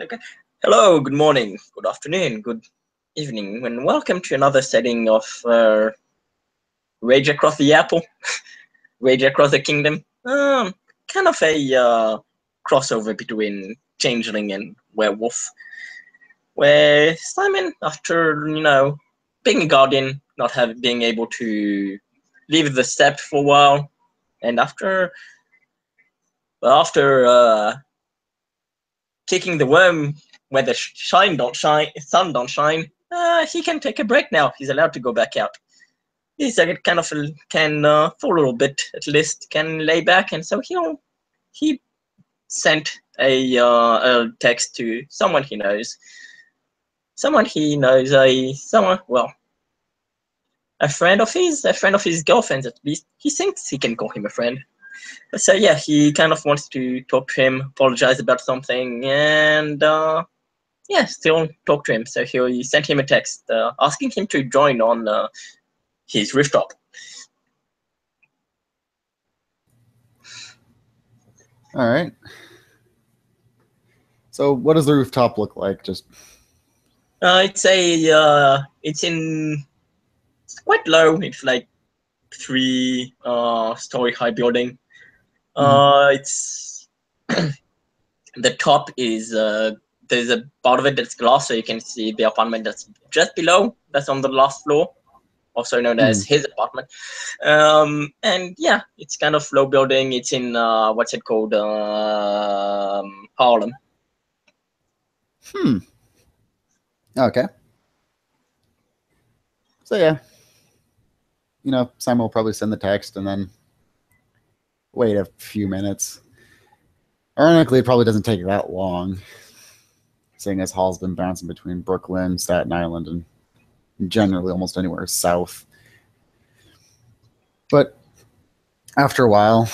Okay. Hello, good morning, good afternoon, good evening, and welcome to another setting of Rage Across the Apple, Rage Across the Kingdom. Kind of a crossover between Changeling and Werewolf, where Simon, after being a guardian, not being able to leave the steppe for a while, and after kicking the worm where the sun don't shine, he can take a break now. He's allowed to go back out. He's kind of can for a little bit at least can lay back, and so he sent a text to someone he knows, a friend of his girlfriend's at least. He thinks he can call him a friend. So yeah, he kind of wants to talk to him, apologize about something, and still talk to him. So he sent him a text asking him to join on his rooftop. All right. So what does the rooftop look like? Just it's quite low. It's like 3-story high building. It's the top is there's a part of it that's glass, so you can see the apartment that's just below. That's on the last floor, also known as his apartment. And yeah, it's kind of low building. It's in what's it called? Harlem. Okay. So yeah, Simon will probably send the text and then wait a few minutes. Ironically, it probably doesn't take that long, seeing as Hall's been bouncing between Brooklyn, Staten Island, and generally almost anywhere south. But after a while,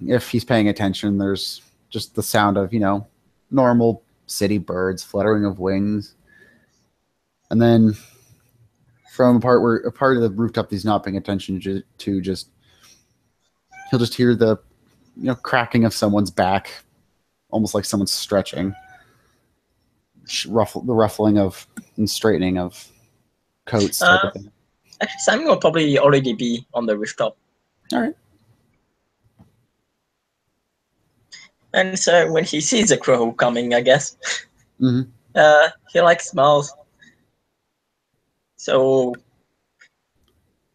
if he's paying attention, there's just the sound of, normal city birds, fluttering of wings. And then from a part of the rooftop he's not paying attention to, he'll just hear the cracking of someone's back, almost like someone's stretching. The ruffling of and straightening of coats type of thing. Actually, Simon will probably already be on the rooftop. All right. And so when he sees a crow coming, I guess, he smiles. So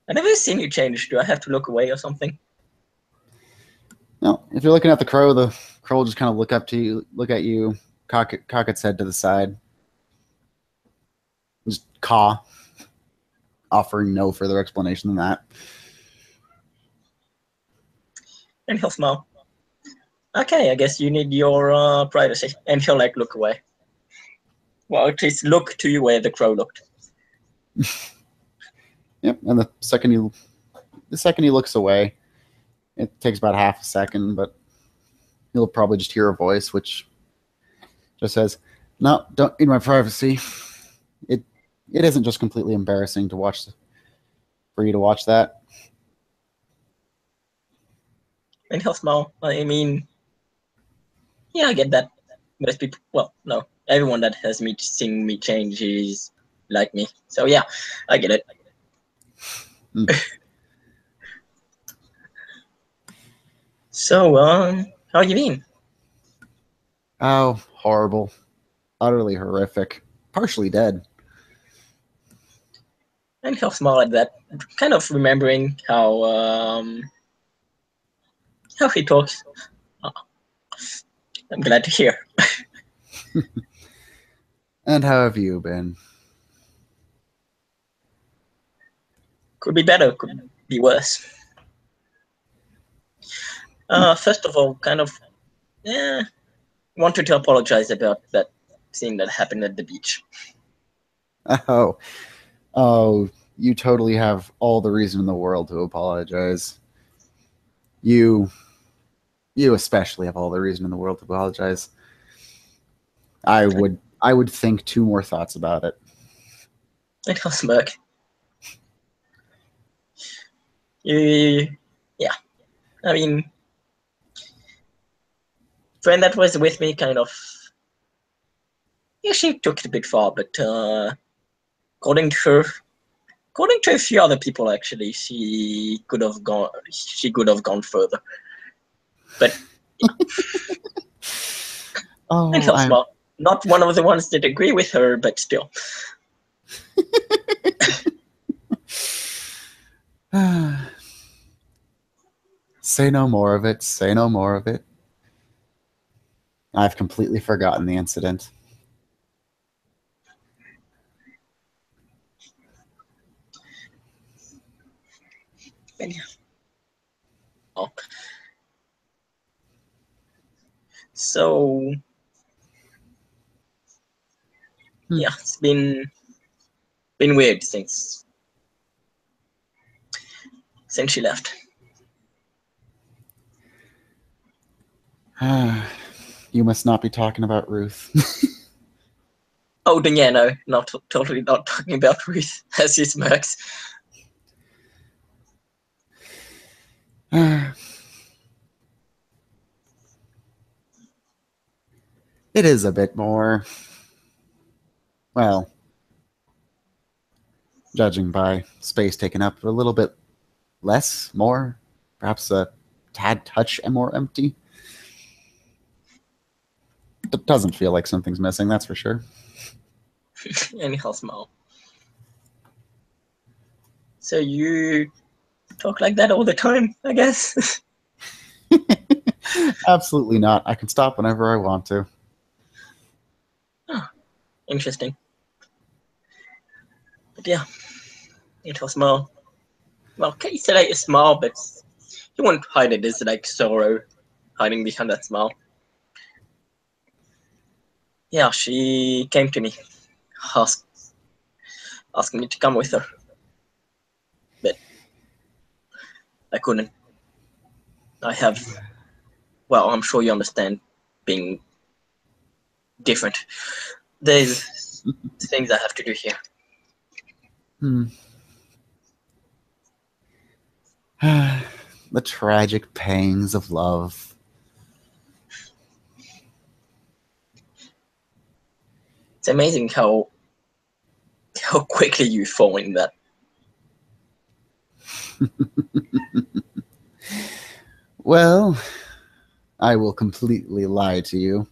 I never seen you change. Do I have to look away or something? No. If you're looking at the crow will just kind of look at you, cock its head to the side, just caw, offering no further explanation than that. And he'll smile. Okay, I guess you need your privacy. And he'll look away. Well, at least look to you where the crow looked. Yep. And the second he looks away, it takes about half a second, but you'll probably just hear a voice which just says, "No, don't need my privacy." It isn't just completely embarrassing for you to watch that. And he'll smile. I mean, yeah, I get that. Most people, well, no, everyone that has seen me change is like me. So yeah, I get it. So, how you been? Oh, horrible. Utterly horrific. Partially dead. And he'll smile at that, kind of remembering how he talks. Oh, I'm glad to hear. And how have you been? Could be better, could be worse. First of all, wanted to apologize about that scene that happened at the beach. Oh, you totally have all the reason in the world to apologize. You especially have all the reason in the world to apologize. I would think 2 more thoughts about it. And he'll smirk. Yeah. I mean, friend that was with me kind of yeah, she took it a bit far, but according to her, according to a few other people, actually, she could have gone. She could have gone further, but and Oh, hell, small. Not one of the ones that agree with her, but still. say no more of it. Say no more of it. I've completely forgotten the incident. And yeah. Oh. So yeah, it's been weird since she left. You must not be talking about Ruth. Oh, then yeah, no, not totally not talking about Ruth as he smirks. It is a bit more, well, judging by space taken up, a little bit less, more, perhaps a tad touch and more empty. It doesn't feel like something's missing, that's for sure. Anyhow, small. So you talk like that all the time, I guess. Absolutely not. I can stop whenever I want to. Oh, interesting. But yeah, it was small. Well, Kate said like a smile, but you won't hide it as like sorrow hiding behind that smile. Yeah, she came to me, asked asking me to come with her, but I couldn't. I have, well, I'm sure you understand, being different. There's things I have to do here. The tragic pangs of love. It's amazing how quickly you fall in that. Well, I will completely lie to you.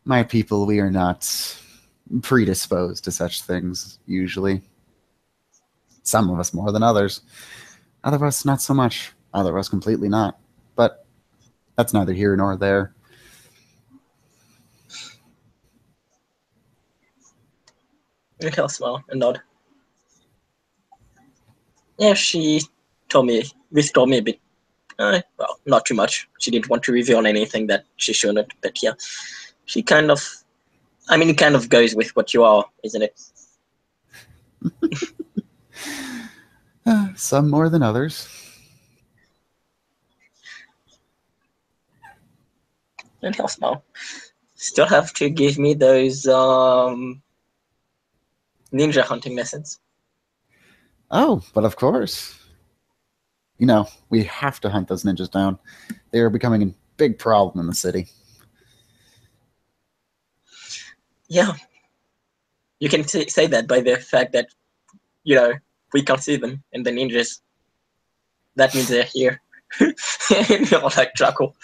My people, we are not predisposed to such things, usually. Some of us more than others. Other of us, not so much. Other of us, completely not. But that's neither here nor there. You can smile and nod. Yeah, she told me, Ruth told me a bit. Well, not too much. She didn't want to reveal anything that she shouldn't, but yeah, she kind of, I mean, it kind of goes with what you are, isn't it? Some more than others. And he'll smile. Still have to give me those ninja hunting lessons. Oh, but of course. You know, we have to hunt those ninjas down. They are becoming a big problem in the city. Yeah, you can say that by the fact that, you know, we can't see them, and the ninjas, that means they're here. And they all like chuckle.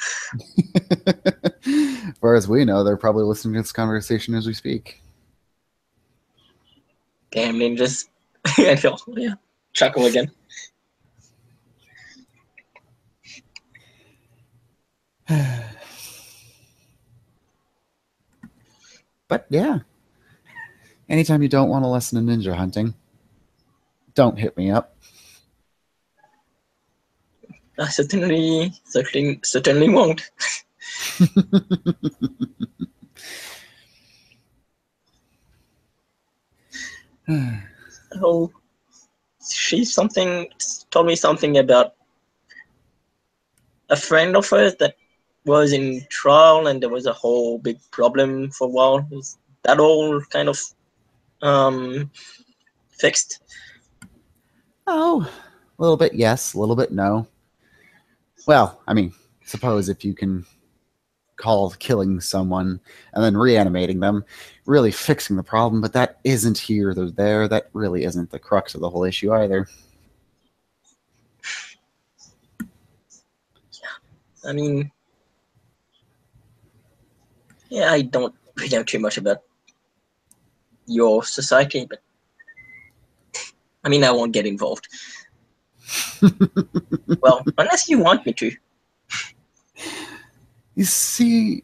As far as we know, they're probably listening to this conversation as we speak. Damn ninjas. And he'll, yeah, chuckle again. But yeah, anytime you don't want a lesson in ninja hunting, don't hit me up. I certainly won't. Oh, she told me something about a friend of hers that was in trial, and there was a whole big problem for a while. Is that all kind of fixed? Oh, a little bit yes, a little bit no. Well, I mean, suppose if you can called killing someone and then reanimating them, really fixing the problem, but that isn't here or there. That really isn't the crux of the whole issue either. I mean, yeah, I don't really know too much about your society, but I mean, I won't get involved. Well, unless you want me to. You see,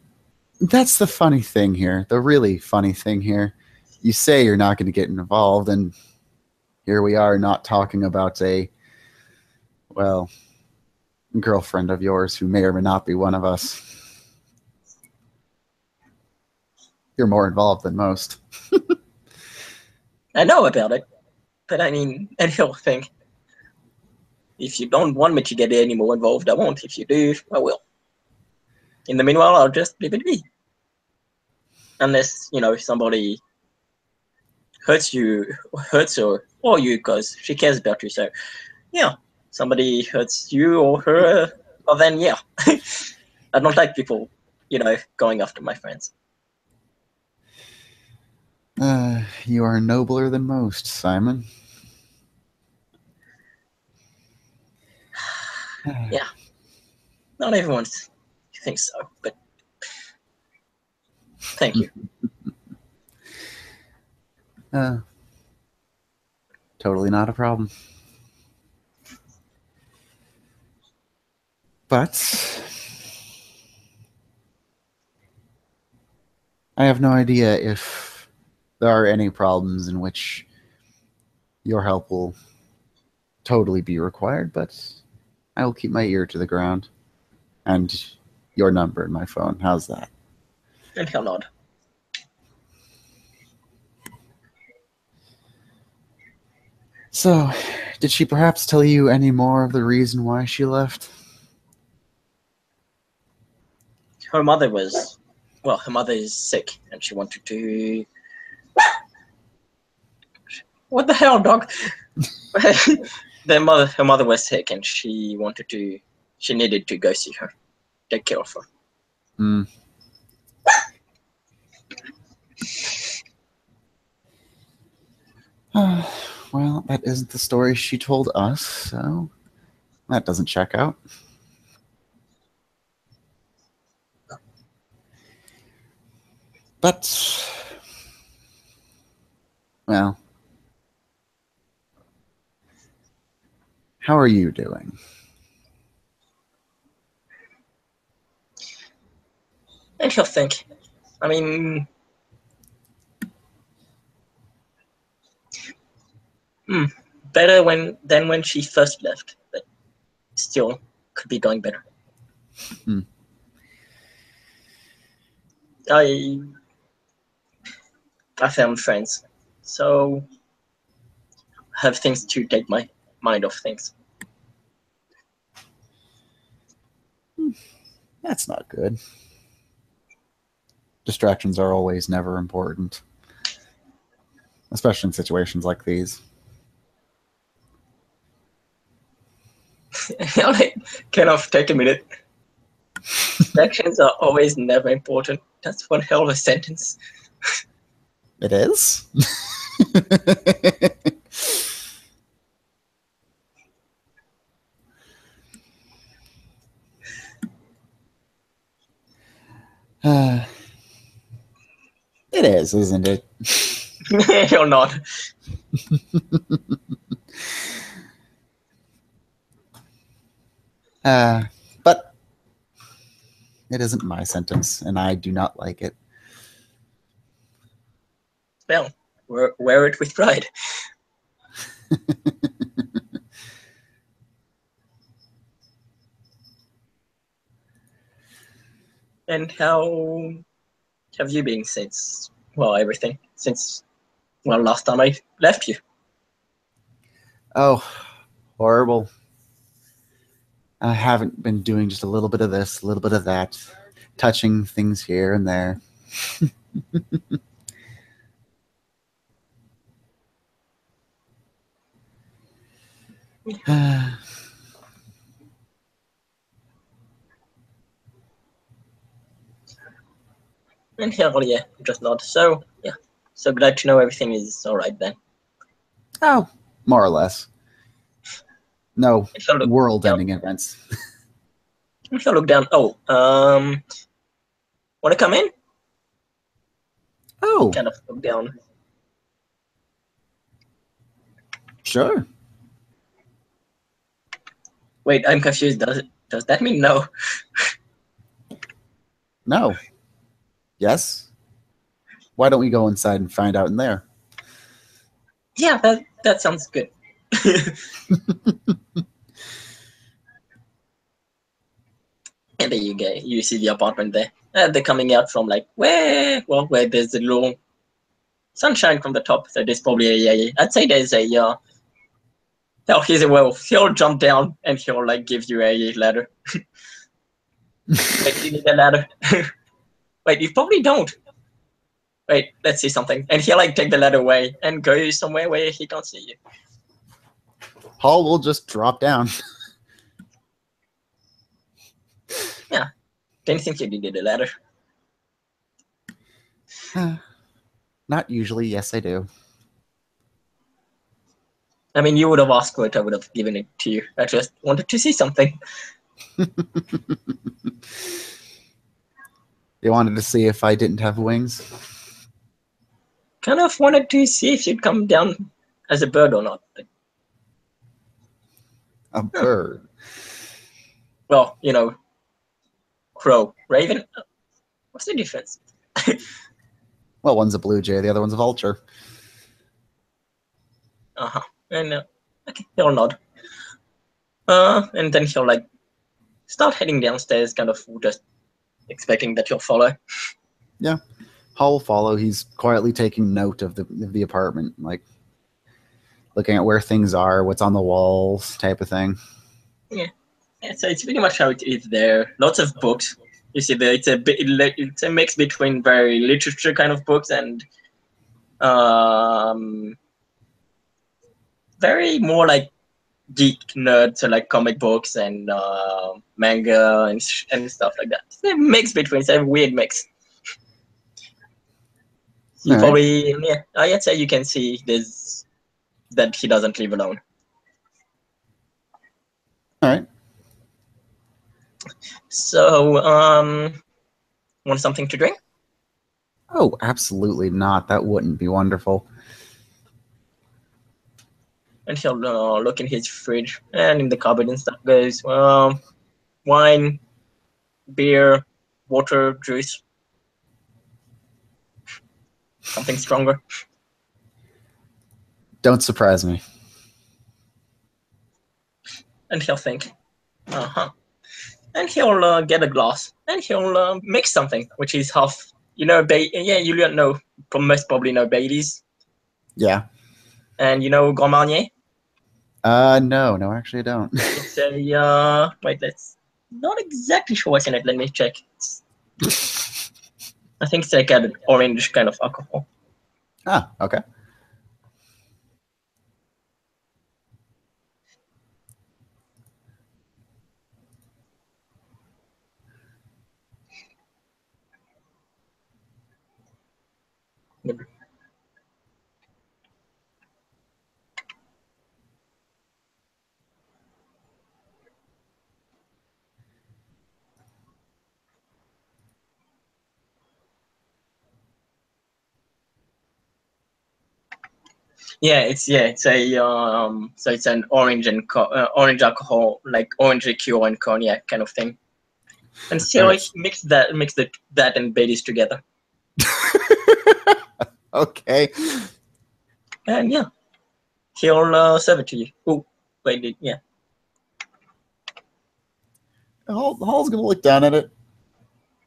that's the funny thing here. The really funny thing here. You say you're not going to get involved, and here we are not talking about a, well, girlfriend of yours who may or may not be one of us. You're more involved than most. I know about it, but I mean, and he'll think, if you don't want me to get any more involved, I won't. If you do, I will. In the meanwhile, I'll just leave it be. Unless, somebody hurts her or you, because she cares about you. So, yeah, somebody hurts you or her, well then, yeah. I don't like people, going after my friends. You are nobler than most, Simon. Yeah, not everyone thinks so, but thank you. Totally not a problem. But I have no idea if there are any problems in which your help will totally be required, but I will keep my ear to the ground. And your number in my phone. How's that? And he'll nod. So, did she perhaps tell you any more of the reason why she left? Her mother is sick, and she wanted to. What the hell, dog? Her mother was sick, and she needed to go see her, take care of her. Hmm. Well, that isn't the story she told us, so that doesn't check out. But, well, how are you doing? And he'll think. I mean, better than when she first left, but still could be going better. I found friends, so have things to take my mind off things. That's not good. Distractions are always never important, especially in situations like these. Kind of take a minute. Distractions are always never important. That's one hell of a sentence. It is? It is, isn't it? You're not. But it isn't my sentence, and I do not like it. Well, wear it with pride. And how have you been since, everything? Since, last time I left you. Oh, horrible. I haven't been doing just a little bit of this, a little bit of that, touching things here and there. And Hell, yeah, just nod. So, yeah. So glad to know everything is alright then. Oh, more or less. No I shall look world-ending events. I shall look down. Oh, wanna come in? Oh, Kind of look down. sure. Wait, I'm confused. Does that mean no? No. Yes. Why don't we go inside and find out in there? Yeah, that sounds good. And there you go. You see the apartment there. They're coming out from like where there's a little sunshine from the top. So there's probably I'd say there's a oh, he's a wolf. He'll jump down and he'll like give you a ladder. Wait, you need a ladder? Wait, you probably don't. Wait, let's see something. And he'll like take the ladder away and go somewhere where he can't see you. Hall will just drop down. Yeah, didn't think you needed a ladder. Not usually. Yes, I do. I mean, you would have asked for it. I would have given it to you. I just wanted to see something. You wanted to see if I didn't have wings? Kind of wanted to see if you'd come down as a bird or not. But, A bird. well, you know, crow, raven. What's the difference? Well, one's a blue jay, the other one's a vulture. Uh-huh. And okay, he'll nod. And then he'll like start heading downstairs, kind of just expecting that you'll follow. Yeah. Hall will follow. He's quietly taking note of the apartment, like looking at where things are, what's on the walls, type of thing. Yeah, so it's pretty much how it is there. Lots of books. You see, it's a mix between very literature kind of books and very more like geek nerds, so like comic books and manga and stuff like that. It's a mix between. It's a weird mix. You probably, yeah, I'd say you can see there's that he doesn't live alone. All right. So, want something to drink? Oh, absolutely not. That wouldn't be wonderful. And he'll look in his fridge and in the cupboard and stuff. Goes, wine, beer, water, juice, something stronger. Don't surprise me. And he'll think, and he'll get a glass and he'll mix something, which is half, you you don't know, most probably know Baileys. Yeah. And you know Grand Marnier? No, actually I don't. It's a, wait, not exactly sure what's in it. Let me check. I think it's like an orange kind of alcohol. Ah, okay. It's so it's an orange and orange alcohol, like orange liqueur and cognac kind of thing. And so Right. I mix that and Baileys together. Okay. And yeah, he'll serve it to you. Oh, wait, yeah. Hall's gonna look down at it,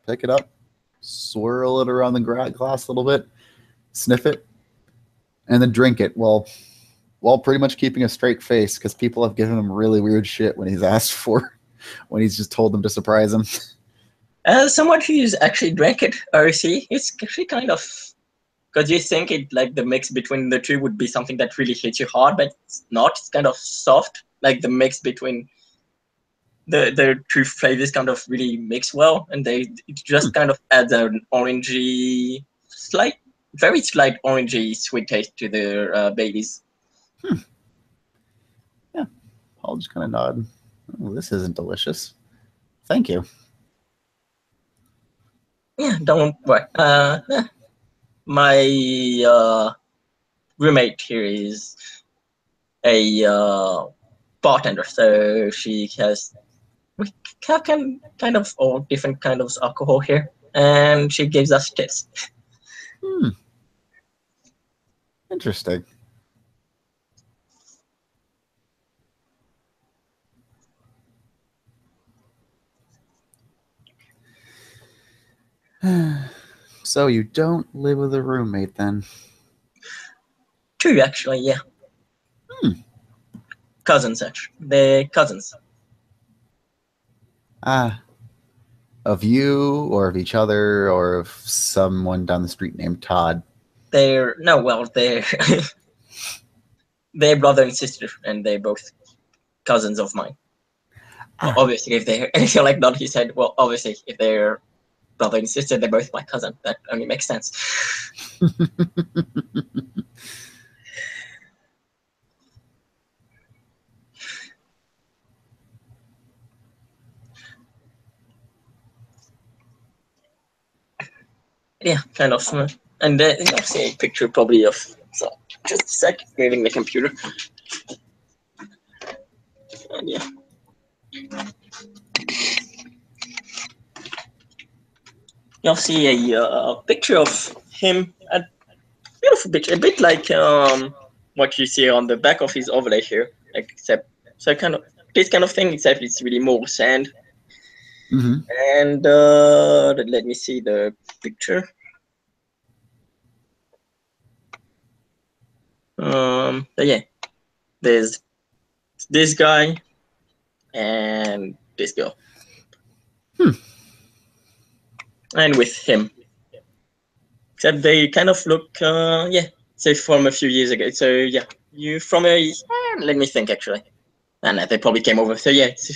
pick it up, swirl it around the glass a little bit, sniff it, and then drink it while pretty much keeping a straight face because people have given him really weird shit when he's asked for, when he's just told them to surprise him. As someone who's actually drank it, RC, it's actually kind of, because you think it like the mix between the two would be something that really hits you hard, but it's not. It's kind of soft, like the mix between the two flavors kind of really mix well, and they just kind of add an orangey, very slight orangey sweet taste to their Baileys. Yeah, I'll just kind of nod. Oh, this isn't delicious. Thank you. Yeah, don't worry. My roommate here is a bartender, so we have kind of all different kinds of alcohol here, and she gives us tips. Interesting. So you don't live with a roommate then? Two, actually, yeah. Cousins, actually. They're cousins. Ah, of you or of each other or of someone down the street named Todd? They're they're brother and sister, and they're both cousins of mine. Well, obviously, if they're, and you're like, not, he said, well, obviously, if they're brother and sister, they're both my cousin. That only makes sense. Yeah, kind of. And I'll see a picture probably of. So, just a sec, moving the computer. And yeah. You'll see a picture of him. A beautiful picture, a bit like what you see on the back of his overlay here, except so kind of this kind of thing, except it's really more sand. Mm-hmm. And let me see the picture. Yeah, there's this guy and this girl, and with him. Except they kind of look, yeah, say from a few years ago. So yeah, you from a let me think actually, and they probably came over. So yeah, it's a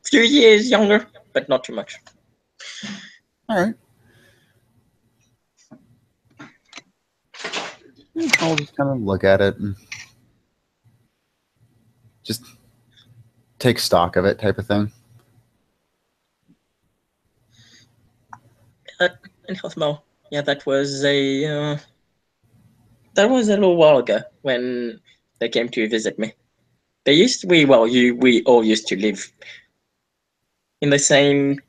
few years younger, but not too much. All right. I'll just kind of look at it and just take stock of it, type of thing. And Hosmo, yeah, that was a little while ago when they came to visit me. We all used to live in the same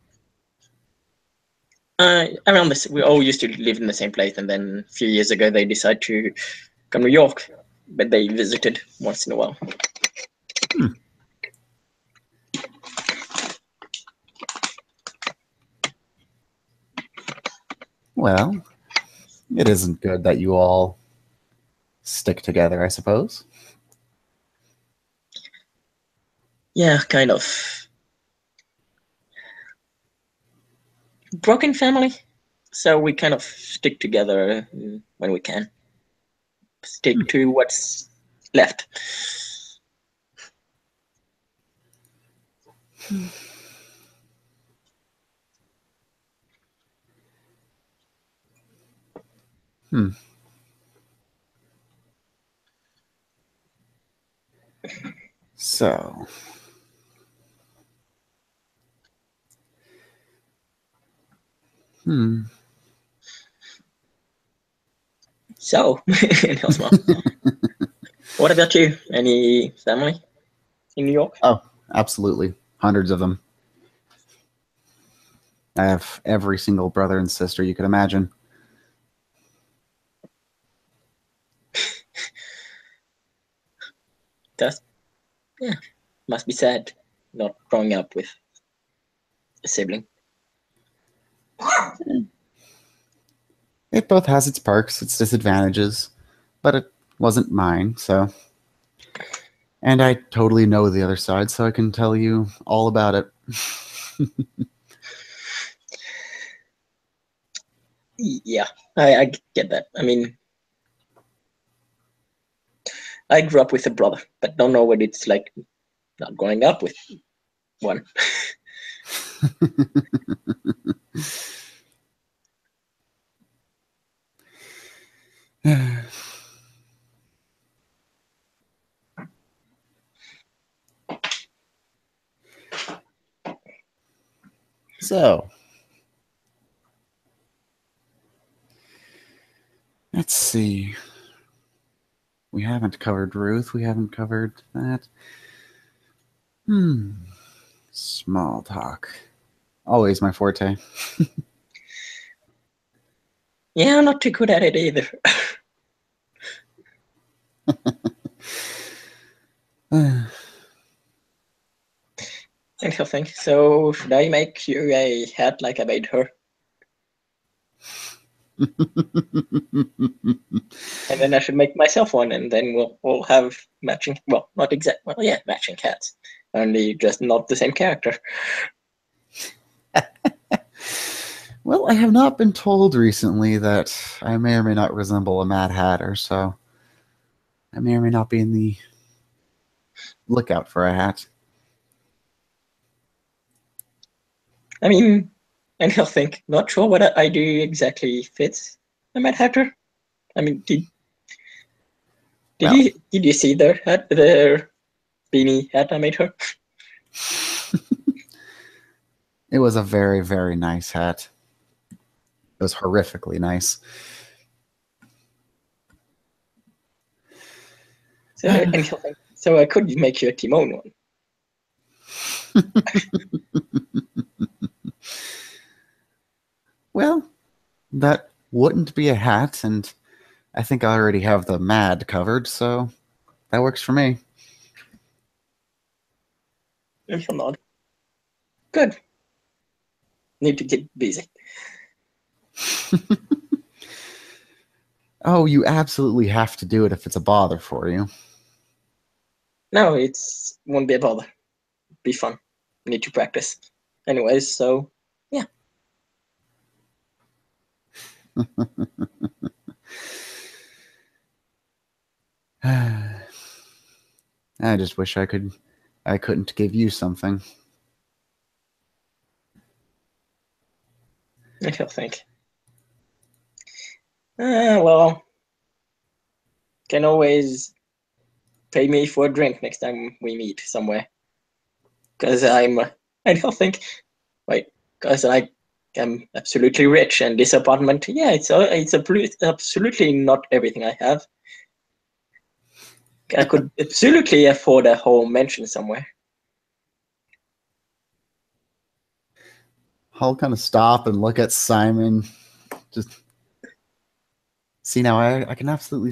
around this. We all used to live in the same place, and then a few years ago they decided to come to New York, but they visited once in a while. Well, it isn't good that you all stick together, I suppose. Yeah, kind of. Broken family, so we kind of stick together when we can. Stick to what's left. So, So, what about you? Any family in New York? Oh, absolutely. Hundreds of them. I have every single brother and sister you could imagine. That's, yeah, must be sad not growing up with a sibling. It both has its perks, its disadvantages, but it wasn't mine, so. And I totally know the other side, so I can tell you all about it. Yeah, I get that. I mean, I grew up with a brother, but don't know what it's like not growing up with one. So, let's see. We haven't covered Ruth. We haven't covered that. Small talk. Always my forte. Yeah, I'm not too good at it either. Interesting. So should I make you a hat like I made her? And then I should make myself one, and then we'll all have matching. Well, not exact. Well, yeah, matching hats, only just not the same character. Well, I have not been told recently that I may or may not resemble a Mad Hatter, so I may or may not be in the lookout for a hat. I mean, and he'll think, not sure what I do exactly fits a Mad Hatter. I mean, did Well, you see their hat, their beanie hat I made her? it was a very, very nice hat. It was horrifically nice. So and he'll think, so I could make you a Timon one. Well, that wouldn't be a hat, and I think I already have the Mad covered, so that works for me. And he'll nod. Good. Need to get busy. Oh, you absolutely have to do it if it's a bother for you. No, it's won't be a bother. Be fun. Need to practice. Anyways, so yeah. I just wish I couldn't give you something. I he'll think. Well, can always pay me for a drink next time we meet somewhere. Because I don't think, wait, because I am absolutely rich, and this apartment, yeah, it's absolutely not everything I have. I could absolutely afford a whole mansion somewhere. I'll kind of stop and look at Simon. Just see now, I can absolutely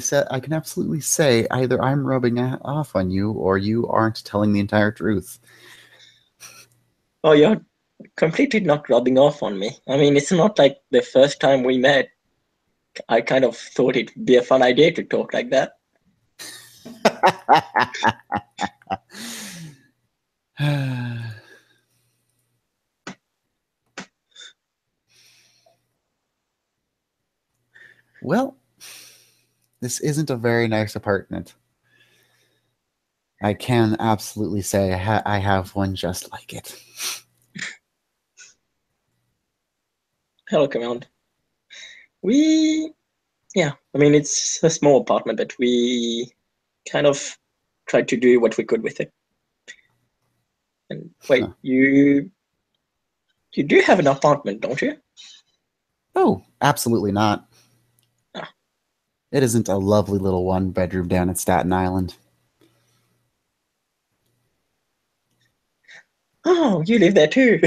say either I'm rubbing off on you or you aren't telling the entire truth. Oh, you're completely not rubbing off on me. I mean, it's not like the first time we met. I kind of thought it'd be a fun idea to talk like that. Well, this isn't a very nice apartment. I can absolutely say I have one just like it. Hello, Command. Yeah, I mean, it's a small apartment, but we kind of tried to do what we could with it. And wait, Huh. you do have an apartment, don't you? Oh, absolutely not. Ah. It isn't a lovely little one-bedroom down in Staten Island. Oh, you live there too.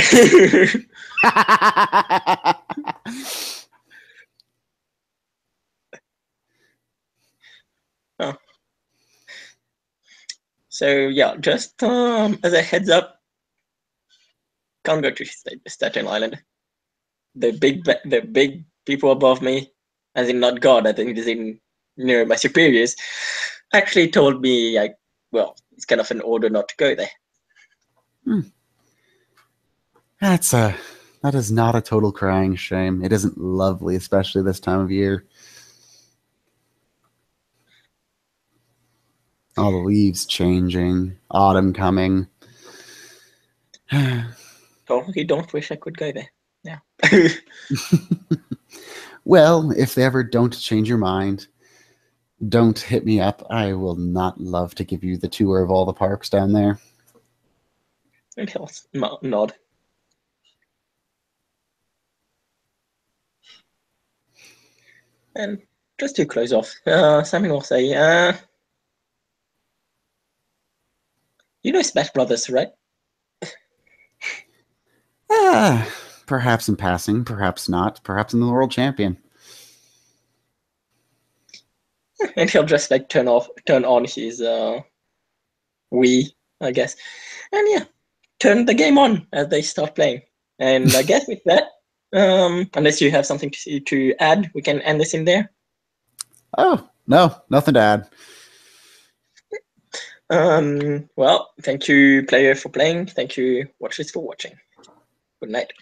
Oh. So yeah, just as a heads up, can't go to Staten Island. The big people above me, as in not God, I think as in my superiors, actually told me like, well, it's kind of an order not to go there. That is not a total crying shame. It isn't lovely, especially this time of year. All the leaves changing, autumn coming. Totally don't wish I could go there. Yeah. Well, if they ever don't change your mind, don't hit me up. I will not love to give you the tour of all the parks down there. And he'll nod. And just to close off, Simon will say, you know Smash Brothers, right? Ah, perhaps in passing, perhaps not, perhaps in the world champion. And he'll just like turn on his Wii, I guess. And yeah, turn the game on as they start playing. And I guess with that, unless you have something to add, we can end this in there. Oh, no, nothing to add. Well, thank you, player, for playing. Thank you, watchers, for watching. Good night.